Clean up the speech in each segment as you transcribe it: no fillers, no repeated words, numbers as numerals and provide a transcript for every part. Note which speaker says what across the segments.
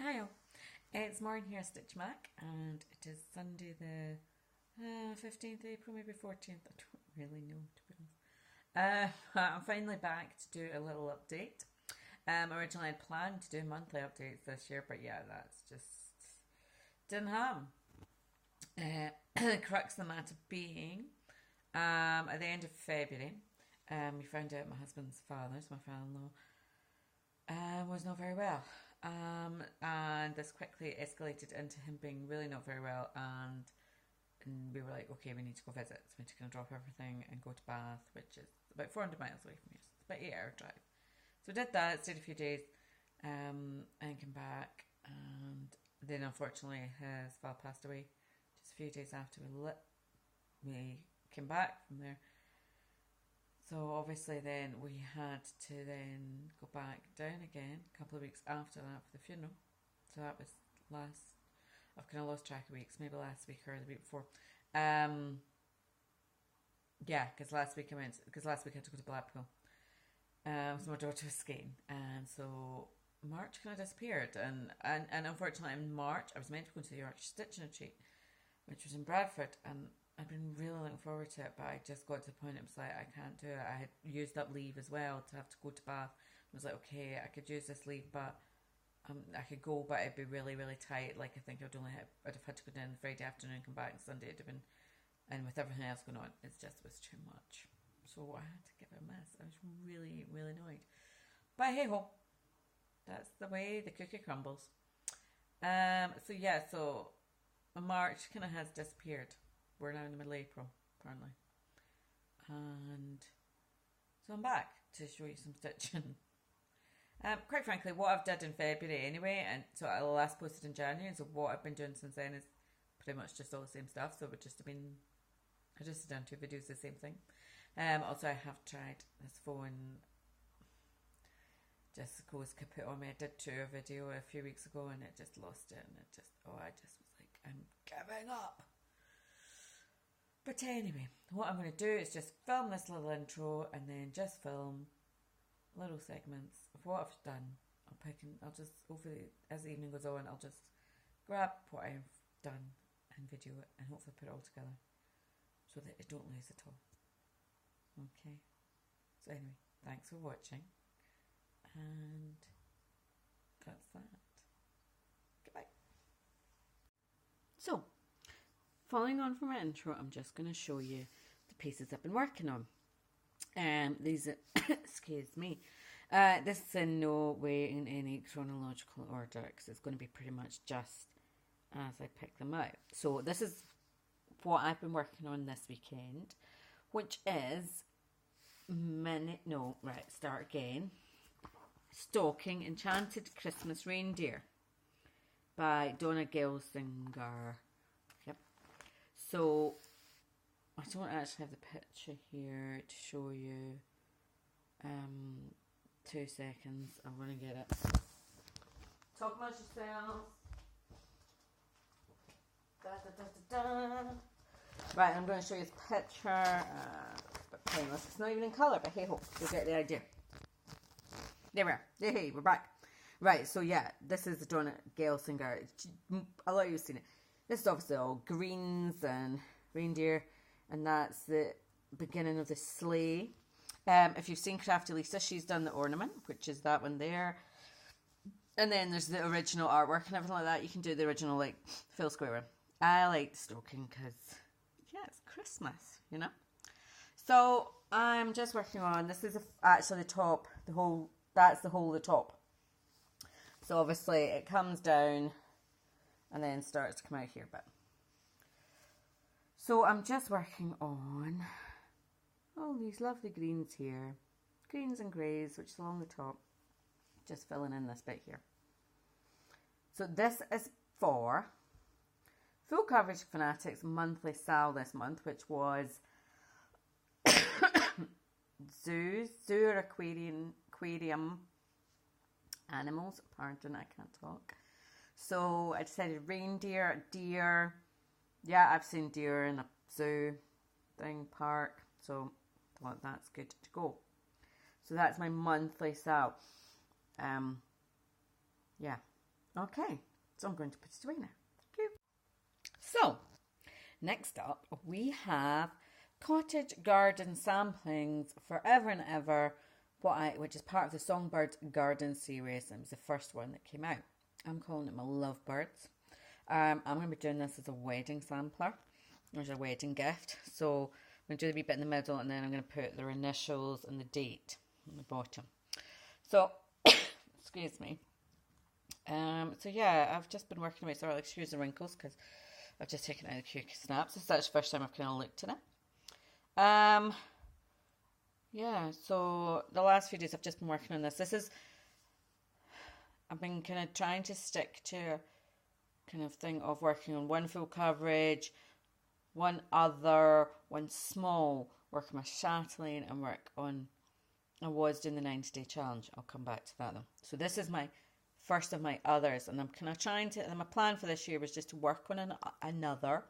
Speaker 1: Hi all. It's Maureen here, Stitch Mac, and it is Sunday the 15th April, maybe 14th. I don't really know, to be honest. I'm finally back to do a little update. Originally I'd planned to do monthly updates this year, but yeah, that's just didn't happen. Crux of the matter being, at the end of February, we found out my husband's father, so my father-in-law, was not very well. And this quickly escalated into him being really not very well, and we were like, okay, we need to go visit. So we had to kind of drop everything and go to Bath, which is about 400 miles away from here. So it's about 8 hour drive. So we did that, stayed a few days, and came back, and then unfortunately his father passed away just a few days after we came back from there. So obviously then we had to then go back down again a couple of weeks after that for the funeral. So that was I've kind of lost track of weeks, maybe last week or the week before. Yeah, because last week I had to go to Blackpool. So my daughter was skiing, and so March kind of disappeared. And unfortunately in March I was meant to go to the Yorkshire Stitching Retreat, which was in Bradford, and I've been really looking forward to it, but I just got to the point it was like, I can't do it. I had used up leave as well to have to go to Bath. I was like, okay, I could use this leave, but I could go, but it'd be really, really tight. Like, I think I'd have had to go down Friday afternoon and come back, and Sunday it'd have been, and with everything else going on, it just was too much. So I had to give it a miss. I was really, really annoyed. But hey ho, that's the way the cookie crumbles. So March kind of has disappeared. We're now in the middle of April, apparently. And so I'm back to show you some stitching. Quite frankly, what I've done in February anyway, and so I last posted in January, and so what I've been doing since then is pretty much just all the same stuff. So I just done 2 videos, the same thing. Also, I have tried this phone. Jessica's put on me. I did a video a few weeks ago, and it just lost it, and I just was like, I'm giving up. But anyway, what I'm going to do is just film this little intro and then just film little segments of what I've done. I'll just, hopefully, as the evening goes on, I'll just grab what I've done and video it and hopefully put it all together so that I don't lose it all. Okay. So anyway, thanks for watching. And that's that. Goodbye. So, following on from my intro, I'm just going to show you the pieces I've been working on. These are, excuse me, this is in no way in any chronological order, because it's going to be pretty much just as I pick them out. So this is what I've been working on this weekend, which is start again. Stocking Enchanted Christmas Reindeer by Donna Gelsinger. Yep. So I don't actually have the picture here to show you. 2 seconds. I'm going to get it. Talk about yourselves. Da, da, da, da, da. Right, I'm going to show you this picture. But painless. It's not even in colour, but hey ho, you'll get the idea. There we are. Hey, we're back. Right, so yeah, this is the Donna Gelsinger. A lot of you have seen it. This is obviously all greens and reindeer, and that's the beginning of the sleigh. If you've seen Crafty Lisa, she's done the ornament, which is that one there. And then there's the original artwork and everything like that. You can do the original, like, full square one. I like the stocking because, yeah, it's Christmas, you know? So, I'm just working on, this is actually the top, that's the whole of the top. So, obviously, it comes down and then starts to come out here a bit. So, I'm just working on all these lovely greens here. Greens and greys, which is along the top. Just filling in this bit here. So this is for Full Coverage Fanatics monthly sale this month, which was Zoo or aquarium animals. Pardon, I can't talk. So I decided reindeer, deer. Yeah, I've seen deer in a zoo thing park, so I thought that's good to go. So that's my monthly sale. Yeah, Okay, so I'm going to put it away now. Thank you. So, next up, we have Cottage Garden Samplings Forever and Ever, which is part of the Songbirds Garden series. It was the first one that came out. I'm calling it my Lovebirds. I'm going to be doing this as a wedding sampler. There's a wedding gift. So I'm going to do the wee bit in the middle, and then I'm going to put their initials and the date on the bottom. So, excuse me. So yeah, I've just been working away. Sorry, excuse the wrinkles because I've just taken out the cookie snaps. This is actually the first time I've kind of looked at it. Yeah, so the last few days I've just been working on this. I've been kind of trying to stick to a kind of thing of working on one full coverage, one other, one small, work on my chatelaine, and I was doing the 90-day challenge. I'll come back to that though. So this is my first of my others, and I'm kind of trying to, and my plan for this year was just to work on another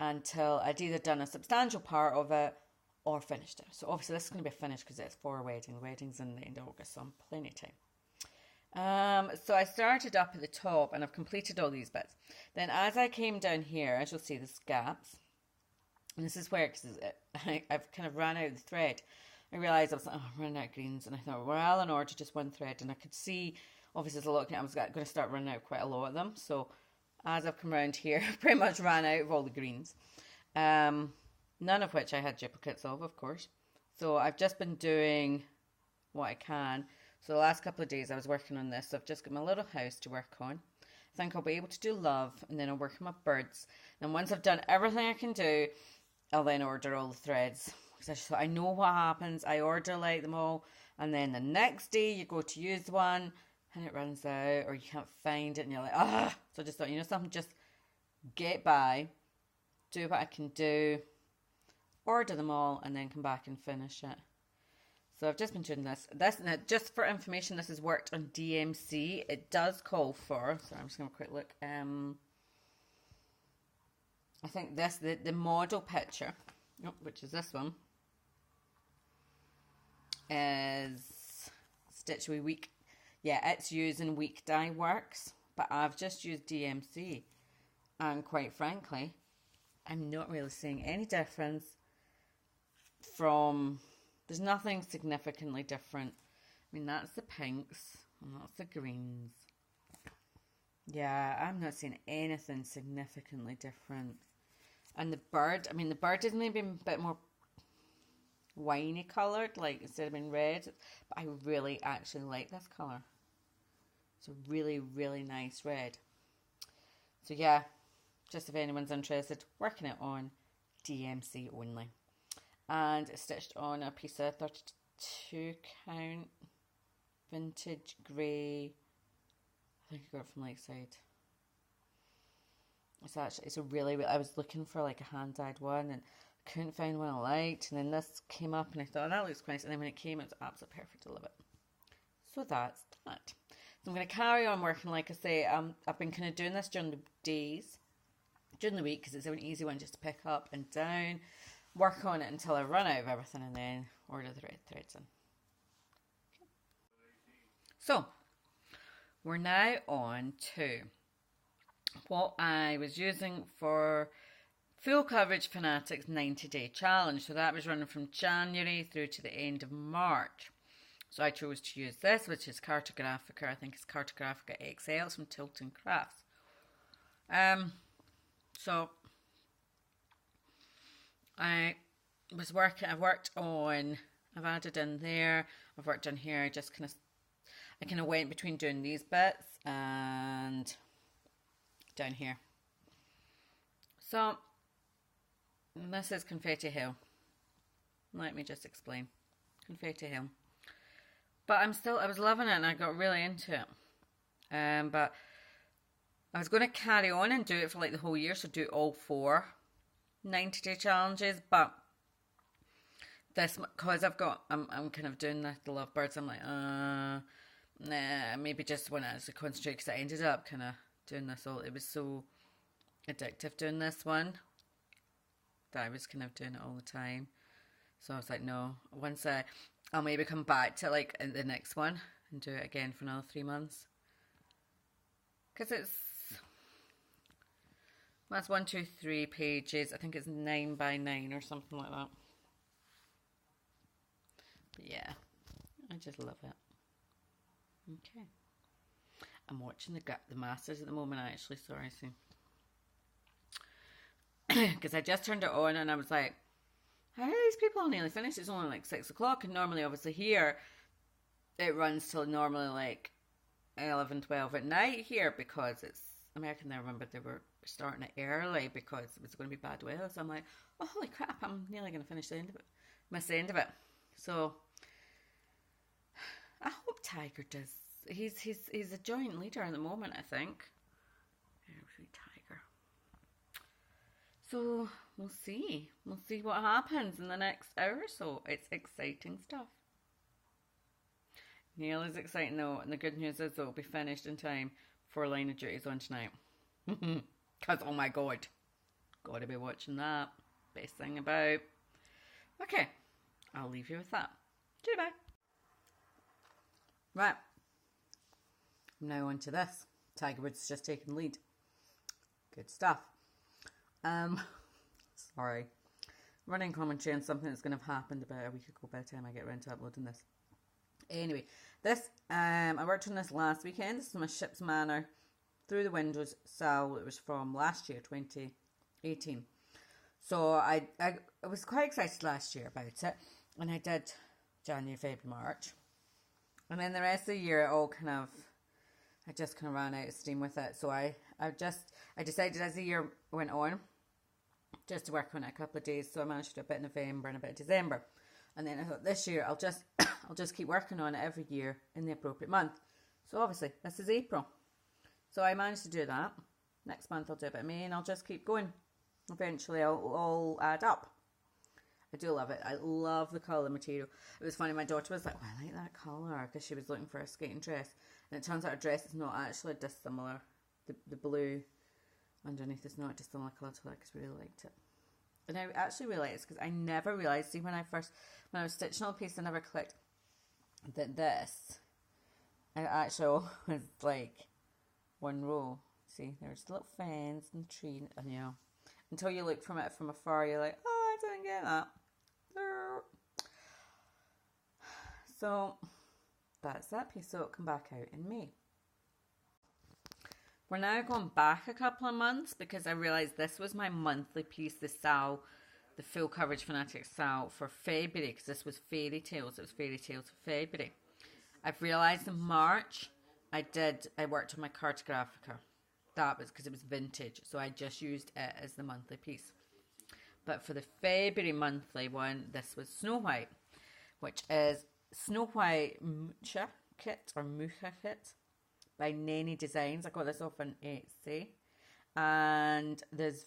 Speaker 1: until I'd either done a substantial part of it or finished it. So obviously this is going to be finished because it's for a wedding. The wedding's in the end of August, so I'm plenty of time. So I started up at the top and I've completed all these bits. Then as I came down here, as you'll see, there's gaps. And this is where, because I've kind of ran out of the thread. I realised I was like, oh, I'm running out of greens. And I thought, well, in order to just one thread. And I could see, obviously, I was going to start running out quite a lot of them. So as I've come around here, I pretty much ran out of all the greens. None of which I had duplicates of course. So I've just been doing what I can. So the last couple of days I was working on this. So I've just got my little house to work on. I think I'll be able to do love, and then I'll work on my birds. And once I've done everything I can do, I'll then order all the threads. Because I know what happens. I order like them all, and then the next day you go to use one and it runs out, or you can't find it and you're like, ah. So I just thought, something, just get by, do what I can do, order them all, and then come back and finish it. So I've just been doing this. Now, just for information, this is worked on DMC. It does call for, sorry, I'm just going to have a quick look. I think the model picture, which is this one, is Stitch with Week. Yeah, it's using Week Dye Works, but I've just used DMC. And quite frankly, I'm not really seeing any difference there's nothing significantly different. I mean, that's the pinks and that's the greens. Yeah, I'm not seeing anything significantly different. And the bird is maybe a bit more winey coloured, like instead of being red. But I really actually like this colour. It's a really, really nice red. So yeah, just if anyone's interested, working it on DMC only. And it's stitched on a piece of 32 count vintage grey. I think I got it from Lakeside. I was looking for like a hand dyed one and I couldn't find one I liked. And then this came up and I thought, oh, that looks nice. And then when it came, it was absolutely perfect. I love it. So that's that. So I'm going to carry on working. Like I say, I've been kind of doing this during the week, because it's an easy one just to pick up and down. Work on it until I run out of everything, and then order the red threads in. Okay. So we're now on to what I was using for Full Coverage Fanatics 90-day challenge. So that was running from January through to the end of March. So I chose to use this, which is Cartographica. I think it's Cartographica XL. It's from Tilton Crafts. So I've added in there, I've worked on here, I kind of went between doing these bits and down here. So this is Confetti Hill. Let me just explain. Confetti Hill. But I was loving it and I got really into it. But I was going to carry on and do it for like the whole year, so do all 4 90-day challenges, but this, because I'm kind of doing the Lovebirds, I'm like, nah, maybe just want to actually concentrate, because I ended up kind of doing this all, it was so addictive doing this one, that I was kind of doing it all the time. So I was like, no, I'll maybe come back to like the next one and do it again for another 3 months. because that's 1, 2, 3 pages. I think it's 9 by 9 or something like that. But yeah, I just love it. Okay. I'm watching the Masters at the moment, actually. Sorry, see. Because I just turned it on and I was like, how are these people nearly finished? It's only like 6 o'clock. And normally, obviously, here, it runs till normally like 11, 12 at night here because it's American. I remember they were starting it early because it was going to be bad weather. So I'm like, oh, holy crap, I'm nearly going to finish the end of it. Miss the end of it. So I hope Tiger does. He's a joint leader at the moment, I think. Tiger. So we'll see. We'll see what happens in the next hour or so. It's exciting stuff. Nearly as exciting though, and the good news is it'll be finished in time for Line of Duty's on tonight. Because, oh my god, gotta be watching that. Best thing about. Okay, I'll leave you with that. Goodbye. Right. Now on to this. Tiger Woods just taking the lead. Good stuff. Sorry. Running commentary on something that's going to have happened about a week ago by the time I get around to uploading this. Anyway, this, I worked on this last weekend. This is my Ship's Manor Through the Windows SAL. It was from last year, 2018. So I was quite excited last year about it. And I did January, February, March. And then the rest of the year, it all kind of, I just kind of ran out of steam with it. So I decided as the year went on, just to work on it a couple of days. So I managed to do a bit in November and a bit of December. And then I thought this year I'll just keep working on it every year in the appropriate month. So obviously this is April. So I managed to do that. Next month I'll do a bit of May and I'll just keep going. Eventually it'll all add up. I do love it. I love the colour material. It was funny, my daughter was like, oh, I like that colour, because she was looking for a skating dress. And it turns out her dress is not actually dissimilar. The blue underneath is not dissimilar colour to that, because we really liked it. And I actually really liked it because I never realised, see, when I was stitching all the piece, I never clicked that this, it actually was like one row. See, there's little fans and tree, and you know, until you look from it from afar, you're like, oh, I didn't get that. So that's that piece. So it'll come back out in May. We're now going back a couple of months because I realised this was my monthly piece, the SAL, the Full Coverage Fanatics SAL for February, because this was Fairy Tales. It was Fairy Tales for February. I've realised in March I worked on my Cartographica. That was because it was vintage, so I just used it as the monthly piece. But for the February monthly one, this was Snow White, which is Snow White Mucha Kit or Mucha Kit by Nenny Designs. I got this off on Etsy, and there's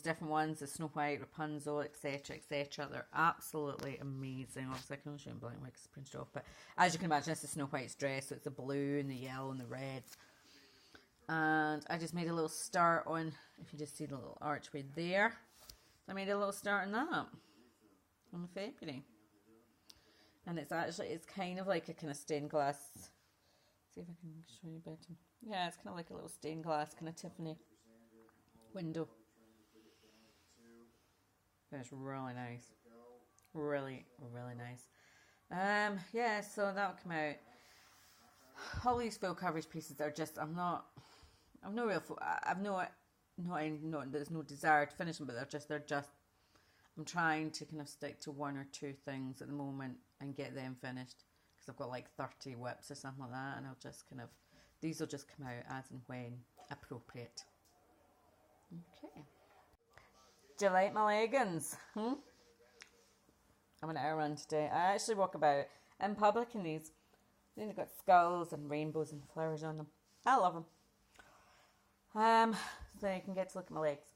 Speaker 1: different ones, the Snow White, Rapunzel, etc, etc. They're absolutely amazing. Obviously I can only show you in black and white because it's printed off, but as you can imagine, this is Snow White's dress, so it's the blue and the yellow and the red. And I just made a little start on, if you just see the little archway there, I made a little start on that on the February. And it's kind of like a kind of stained glass. See if I can show you better. Yeah, it's kind of like a little stained glass kind of Tiffany window. But it's really nice. Really, really nice. Yeah, so that'll come out. All these full coverage pieces are just, there's no desire to finish them, but they're just, I'm trying to kind of stick to one or two things at the moment and get them finished, because I've got like 30 whips or something like that, and these will just come out as and when appropriate. Okay. Do you like my leggings? I'm an hour run today. I actually walk about in public in these. They've got skulls and rainbows and flowers on them. I love them. So you can get to look at my legs.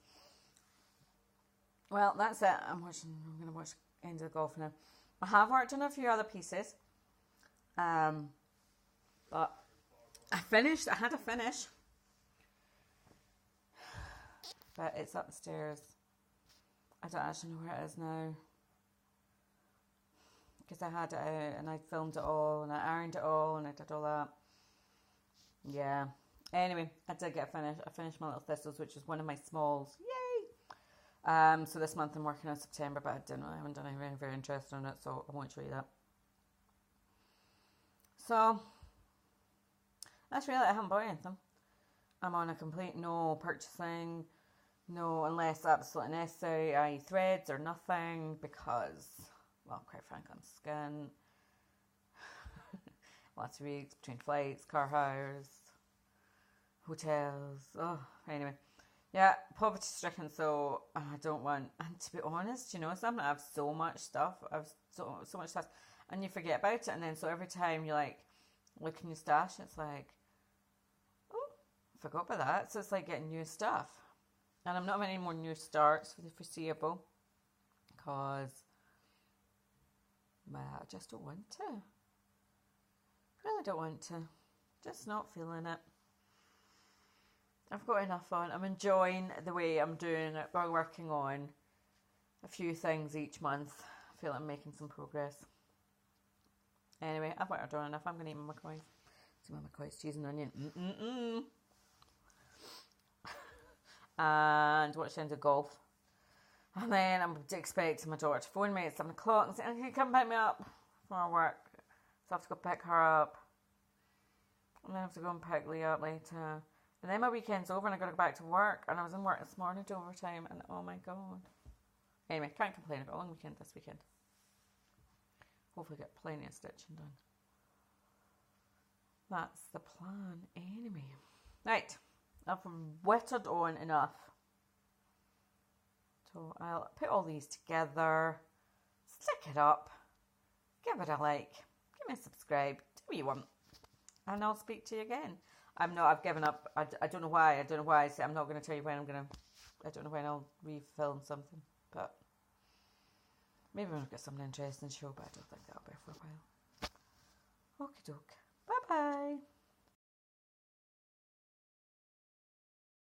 Speaker 1: Well, that's it. I'm going to watch End of the Golf now. I have worked on a few other pieces. But I had a finish. But it's upstairs. I don't actually know where it is now. Because I had it out and I filmed it all and I ironed it all and I did all that. Yeah. Anyway, I did get finished. I finished my little thistles, which is one of my smalls. Yay! So this month I'm working on September, but I haven't done anything very interesting on it, so I won't show you that. So that's really it. I haven't bought anything. I'm on a complete no purchasing, no unless absolutely necessary, i.e. threads or nothing, because, well, quite frankly, I'm skin. Lots of weeks between flights, car hires, hotels. Oh, anyway. Yeah, poverty stricken, so I don't want, and to be honest, you know, something I have so much stuff, I've so much stuff, and you forget about it, and then so every time you like look in your stash, it's like, oh, forgot about that. So it's like getting new stuff, and I'm not having any more new starts for the foreseeable, because, well, I just don't want to. Really don't want to. Just not feeling it. I've got enough on. I'm enjoying the way I'm doing it. We're working on a few things each month. I feel like I'm making some progress. Anyway, I've worked on enough. I'm going to eat my McCoys. See my McCoys, cheese and onion. And watch the end of golf. And then I'm expecting my daughter to phone me at 7 o'clock and say, "Can you come pick me up from work?" So I have to go pick her up. And then I have to go and pick Leah up later. And then my weekend's over and I got to go back to work. And I was in work this morning to overtime. And oh my god. Anyway, can't complain. I've got a long weekend this weekend. Hopefully get plenty of stitching done. That's the plan anyway. Right. I've whittled on enough. So I'll put all these together. Stick it up. Give it a like. Give me a subscribe. Do what you want. And I'll speak to you again. I've given up. I don't know why. So I'm not going to tell you when I don't know when I'll refilm something. But maybe we'll get something interesting to show, but I don't think that'll be for a while. Okie doke.